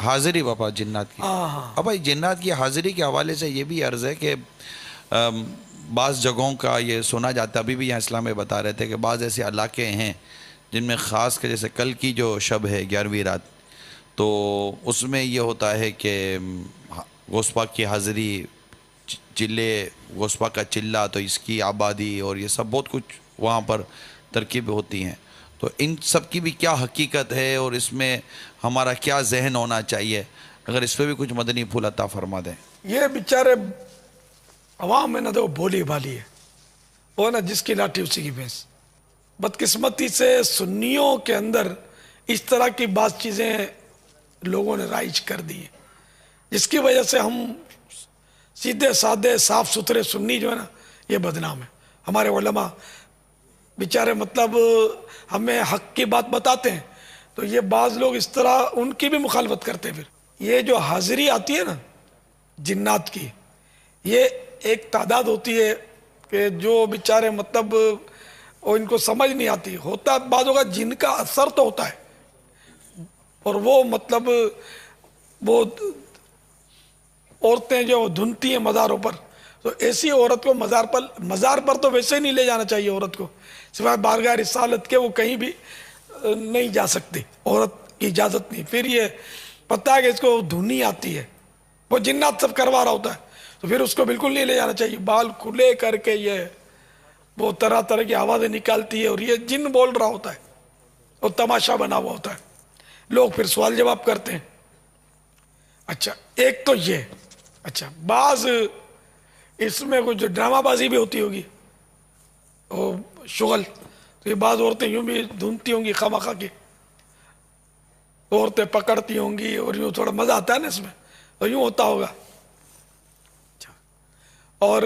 حاضری باپا جنات کی. اب بھائی جنات کی حاضری کے حوالے سے یہ بھی عرض ہے کہ بعض جگہوں کا یہ سنا جاتا ہے، ابھی بھی یہاں اسلام میں بتا رہے تھے کہ بعض ایسے علاقے ہیں جن میں خاص کے جیسے کل کی جو شب ہے 11ویں رات، تو اس میں یہ ہوتا ہے کہ غوث پاک کی حاضری، چلے غوث پاک کا چلہ، تو اس کی آبادی اور یہ سب بہت کچھ وہاں پر ترکیب ہوتی ہیں. تو ان سب کی بھی کیا حقیقت ہے اور اس میں ہمارا کیا ذہن ہونا چاہیے؟ اگر اس پہ بھی کچھ مدنی پھول عطا فرما دیں. یہ بیچارے عوام میں نہ تو بولی بالی ہے، وہ نا جس کی لاٹھی اسی کی بھینس. بدقسمتی سے سنیوں کے اندر اس طرح کی بعض چیزیں لوگوں نے رائج کر دی ہیں، جس کی وجہ سے ہم سیدھے سادے صاف ستھرے سنی جو ہے نا یہ بدنام ہے. ہمارے علماء بیچارے مطلب ہمیں حق کی بات بتاتے ہیں تو یہ بعض لوگ اس طرح ان کی بھی مخالفت کرتے ہیں. پھر یہ جو حاضری آتی ہے نا جنات کی، یہ ایک تعداد ہوتی ہے کہ جو بیچارے مطلب ان کو سمجھ نہیں آتی. ہوتا بعض ہوگا جن کا اثر تو ہوتا ہے، اور وہ مطلب وہ عورتیں جو دھنتی ہیں مزاروں پر، تو ایسی عورت کو مزار پر تو ویسے ہی نہیں لے جانا چاہیے. عورت کو سوائے بارگاہ رسالت کے وہ کہیں بھی نہیں جا سکتی، عورت کی اجازت نہیں. پھر یہ پتہ ہے کہ اس کو دھنی آتی ہے، وہ جنات سب کروا رہا ہوتا ہے، تو پھر اس کو بالکل نہیں لے جانا چاہیے. بال کھلے کر کے یہ وہ طرح طرح کی آوازیں نکالتی ہے اور یہ جن بول رہا ہوتا ہے اور تماشا بنا ہوا ہوتا ہے. لوگ پھر سوال جواب کرتے ہیں. اچھا ایک تو یہ، اچھا بعض اس میں کچھ ڈرامہ بازی بھی ہوتی ہوگی، وہ شغل. تو یہ بعض عورتیں یوں بھی دھنتی ہوں گی خواہ کی، عورتیں پکڑتی ہوں گی اور یوں تھوڑا مزہ آتا ہے نا اس میں، تو یوں ہوتا ہوگا. اور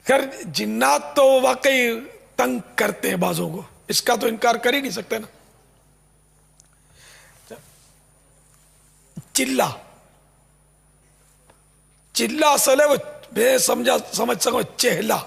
خیر جنات تو واقعی تنگ کرتے ہیں بعضوں کو، اس کا تو انکار کر ہی نہیں سکتے نا. چلہ اصل ہے وہ بے سمجھ سکو چہلا،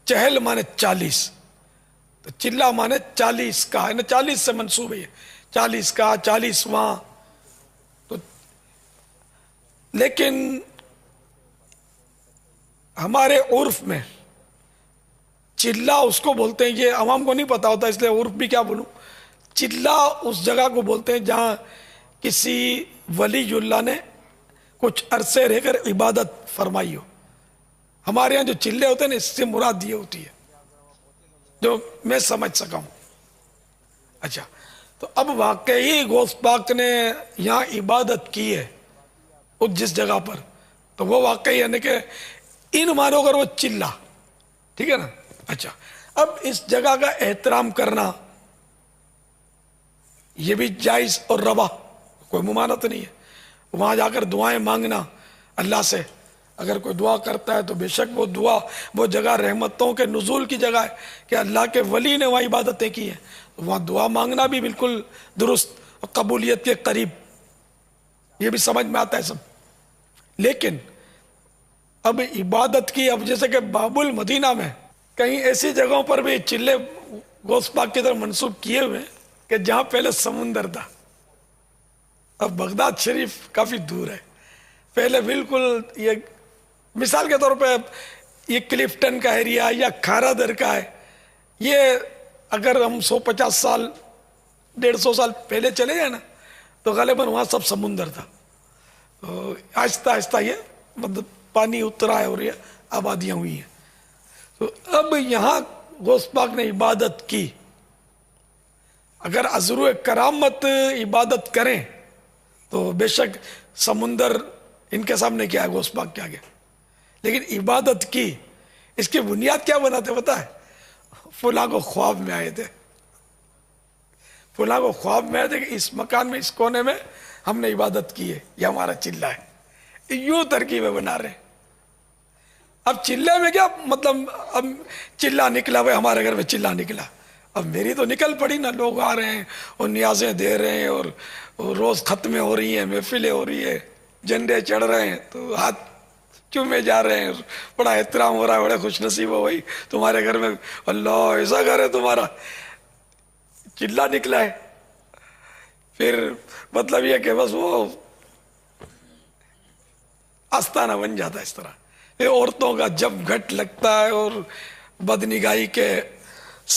چہل مانے 40، تو چلہ مانے 40 کا ہے نا، 40 سے منسوب ہے، 40 کا 40واں. تو لیکن ہمارے عرف میں چلہ اس کو بولتے ہیں، یہ عوام کو نہیں پتا ہوتا اس لیے عرف بھی کیا بولوں. چلہ اس جگہ کو بولتے ہیں جہاں کسی ولی اللہ نے کچھ عرصے رہ کر عبادت فرمائی ہو. ہمارے یہاں جو چلے ہوتے ہیں نا اس سے مراد یہ ہوتی ہے جو میں سمجھ سکا ہوں. اچھا تو اب واقعی غوث پاک نے یہاں عبادت کی ہے اس جس جگہ پر، تو وہ واقعی ہے کہ ان مانو کر وہ چلہ، ٹھیک ہے نا. اچھا اب اس جگہ کا احترام کرنا یہ بھی جائز اور روا، کوئی ممانعت نہیں ہے. وہاں جا کر دعائیں مانگنا اللہ سے، اگر کوئی دعا کرتا ہے تو بے شک وہ دعا، وہ جگہ رحمتوں کے نزول کی جگہ ہے کہ اللہ کے ولی نے وہاں عبادتیں کی ہیں، وہاں دعا مانگنا بھی بالکل درست اور قبولیت کے قریب، یہ بھی سمجھ میں آتا ہے سب. لیکن اب عبادت کی، اب جیسے کہ باب المدینہ میں کہیں ایسی جگہوں پر بھی چلے غوث پاک کی طرف منسوب کیے ہوئے کہ جہاں پہلے سمندر تھا. اب بغداد شریف کافی دور ہے، پہلے بالکل یہ مثال کے طور پہ یہ کلفٹن کا ایریا یا کھارا در کا ہے، یہ اگر ہم 150 سال 150 سال پہلے چلے جائیں نا تو غالباً وہاں سب سمندر تھا. تو آہستہ آہستہ یہ مطلب پانی اترا ہے اور یہ آبادیاں ہوئی ہیں. تو اب یہاں غوث پاک نے عبادت کی، اگر عذر کرامت عبادت کریں تو بے شک سمندر ان کے سامنے کیا ہے، غوث پاک کے آگے. لیکن عبادت کی، اس کی بنیاد کیا بناتے پتہ ہے؟ فلاں کو خواب میں آئے تھے، فلاں کو خواب میں آئے تھے کہ اس مکان میں اس کونے میں ہم نے عبادت کی ہے، یہ ہمارا چلہ ہے. یوں ترکیبیں بنا رہے ہیں. اب چلے میں کیا مطلب، اب چلہ نکلا بھائی ہمارے گھر میں چلہ نکلا، اب میری تو نکل پڑی نا، لوگ آ رہے ہیں اور نیازیں دے رہے ہیں اور روز ختمیں ہو رہی ہیں، محفلیں ہو رہی ہیں، جھنڈے چڑھ رہے ہیں، تو ہاتھ چومے جا رہے ہیں، بڑا احترام ہو رہا ہے، بڑے خوش نصیب ہو بھائی تمہارے گھر میں، اللہ ایسا گھر ہے تمہارا، چلہ نکلا ہے. پھر مطلب یہ کہ بس وہ آستانہ بن جاتا ہے اس طرح۔ یہ عورتوں کا جب گھٹ لگتا ہے اور بدنگاہی کے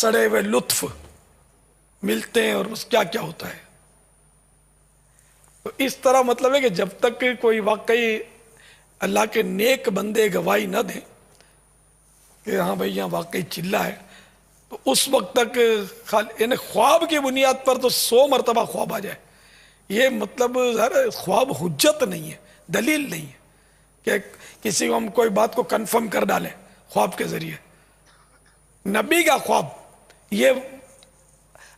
سڑے ہوئے لطف ملتے ہیں اور بس کیا کیا ہوتا ہے۔ تو اس طرح مطلب ہے کہ جب تک کوئی واقعی اللہ کے نیک بندے گواہی نہ دیں کہ ہاں بھائی یہاں واقعی چلا ہے، تو اس وقت تک یعنی خواب کی بنیاد پر تو 100 مرتبہ خواب آ جائے، یہ مطلب خواب حجت نہیں ہے، دلیل نہیں ہے کہ کسی کو ہم کوئی بات کو کنفرم کر ڈالیں خواب کے ذریعے۔ نبی کا خواب یہ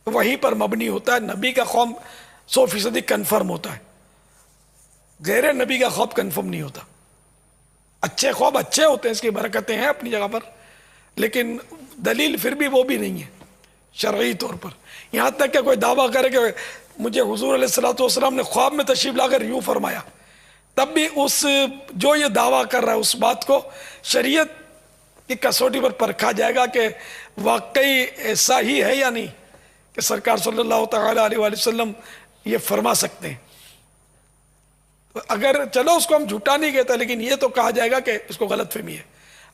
وہی پر مبنی ہوتا ہے، نبی کا خواب 100% کنفرم ہوتا ہے، غیر نبی کا خواب کنفرم نہیں ہوتا۔ اچھے خواب اچھے ہوتے ہیں، اس کی برکتیں ہیں اپنی جگہ پر، لیکن دلیل پھر بھی وہ بھی نہیں ہے شرعی طور پر۔ یہاں تک کہ کوئی دعویٰ کرے کہ مجھے حضور علیہ الصلوۃ والسلام نے خواب میں تشریف لا کر یوں فرمایا، تب بھی اس جو یہ دعویٰ کر رہا ہے اس بات کو شریعت کی کسوٹی پر پرکھا جائے گا کہ واقعی ایسا ہی ہے یا نہیں کہ سرکار صلی اللہ تعالیٰ علیہ وآلہ وسلم یہ فرما سکتے ہیں۔ تو اگر چلو اس کو ہم جھوٹا نہیں کہتا، لیکن یہ تو کہا جائے گا کہ اس کو غلط فہمی ہے۔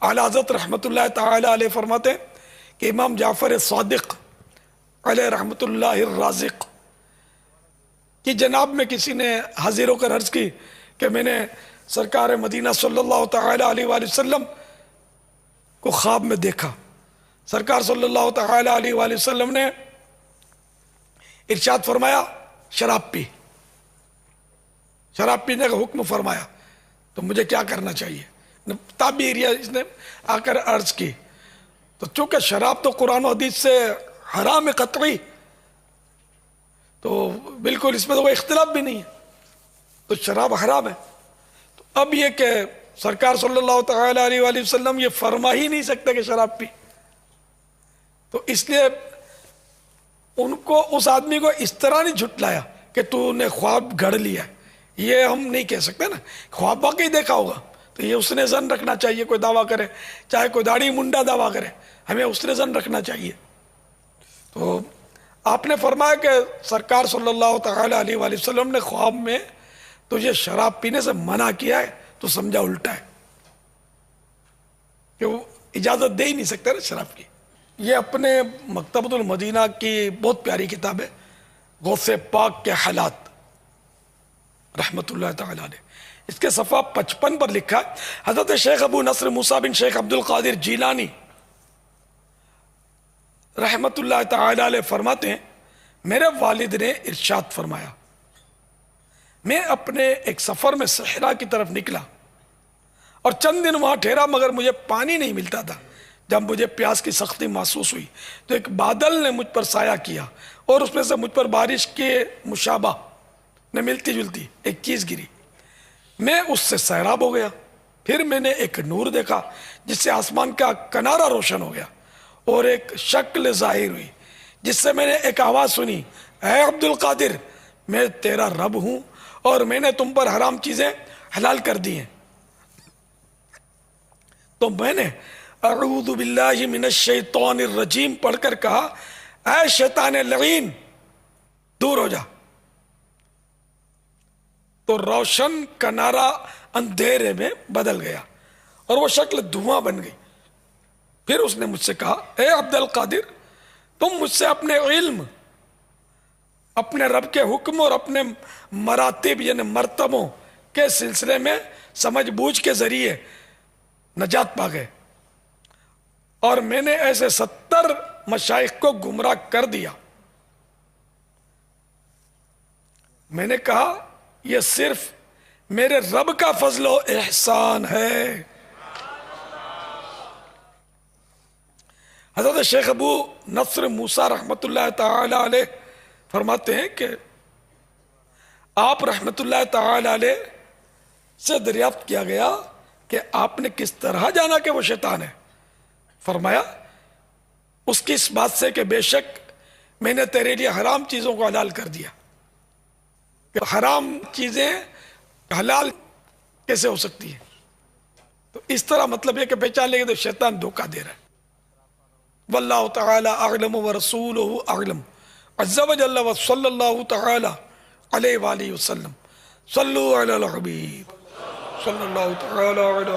اعلیٰ حضرت رحمۃ اللہ تعالیٰ علیہ فرماتے ہیں کہ امام جعفر صادق علیہ رحمۃ اللہ الرازق کی جناب میں کسی نے حاضر ہو کر عرض کی کہ میں نے سرکار مدینہ صلی اللہ تعالیٰ علیہ وآلہ وسلم کو خواب میں دیکھا۔ سرکار صلی اللہ تعالیٰ علیہ وآلہ وسلم نے ارشاد فرمایا شراب پی، شراب پینے کا حکم فرمایا، تو مجھے کیا کرنا چاہیے؟ تعبیر اس نے آ کر عرض کی، تو چونکہ شراب تو قرآن و حدیث سے حرام قطعی، تو بالکل اس میں تو کوئی اختلاف بھی نہیں ہے، تو شراب حرام ہے۔ تو اب یہ کہ سرکار صلی اللہ تعالیٰ علیہ وآلہ وسلم یہ فرما ہی نہیں سکتے کہ شراب پی، تو اس لیے ان کو اس آدمی کو اس طرح نہیں جھٹلایا کہ تو نے خواب گھڑ لیا ہے، یہ ہم نہیں کہہ سکتے نا، خواب واقعی دیکھا ہوگا تو یہ اس نے ظن رکھنا چاہیے، کوئی دعویٰ کرے چاہے کوئی داڑھی منڈا دعویٰ کرے، ہمیں اس نے ظن رکھنا چاہیے۔ تو آپ نے فرمایا کہ سرکار صلی اللہ تعالیٰ علیہ وآلہ وسلم نے خواب میں تجھے شراب پینے سے منع کیا ہے، تو سمجھا الٹا ہے کہ وہ اجازت دے ہی نہیں سکتے نا شراب کی۔ یہ اپنے مکتبۃ المدینہ کی بہت پیاری کتاب ہے، غوث پاک کے حالات رحمۃ اللہ تعالیٰ علیہ، اس کے صفحہ 55 پر لکھا ہے، حضرت شیخ ابو نصر موسیٰ بن شیخ عبد القادر جیلانی رحمۃ اللہ تعالیٰ علیہ فرماتے ہیں میرے والد نے ارشاد فرمایا، میں اپنے ایک سفر میں صحرا کی طرف نکلا اور چند دن وہاں ٹھہرا، مگر مجھے پانی نہیں ملتا تھا۔ جب مجھے پیاس کی سختی محسوس ہوئی تو ایک بادل نے مجھ پر سایہ کیا اور اس میں سے مجھ پر بارش کے مشابہ نے ملتی جلتی ایک چیز گری، میں اس سے سیراب ہو گیا۔ پھر میں نے ایک نور دیکھا جس سے آسمان کا کنارہ روشن ہو گیا اور ایک شکل ظاہر ہوئی جس سے میں نے ایک آواز سنی، اے عبد القادر، میں تیرا رب ہوں اور میں نے تم پر حرام چیزیں حلال کر دی ہیں۔ تو میں نے اعوذ باللہ من الشیطان الرجیم پڑھ کر کہا، اے شیطان لعین دور ہو جا۔ تو روشن کنارہ اندھیرے میں بدل گیا اور وہ شکل دھواں بن گئی۔ پھر اس نے مجھ سے کہا، اے عبد القادر، تم مجھ سے اپنے علم، اپنے رب کے حکم اور اپنے مراتب یعنی مرتبوں کے سلسلے میں سمجھ بوجھ کے ذریعے نجات پا گئے، اور میں نے ایسے 70 مشائخ کو گمراہ کر دیا۔ میں نے کہا یہ صرف میرے رب کا فضل و احسان ہے۔ حضرت شیخ ابو نصر موسیٰ رحمۃ اللہ تعالی علیہ فرماتے ہیں کہ آپ رحمۃ اللہ تعالی علیہ سے دریافت کیا گیا کہ آپ نے کس طرح جانا کہ وہ شیطان ہے؟ فرمایا اس کی اس بات سے کہ بے شک میں نے تیرے لیے حرام چیزوں کو حلال کر دیا۔ کہ حرام چیزیں حلال کیسے ہو سکتی ہیں؟ تو اس طرح مطلب یہ کہ پہچان لے گے تو شیطان دھوکہ دے رہا ہے۔ واللہ تعالی اعلم ورسولہ اعلم عز وجل وصلی اللہ تعالی علیہ وآلہ وسلم. صلو علی الحبیب صلی اللہ تعالی علی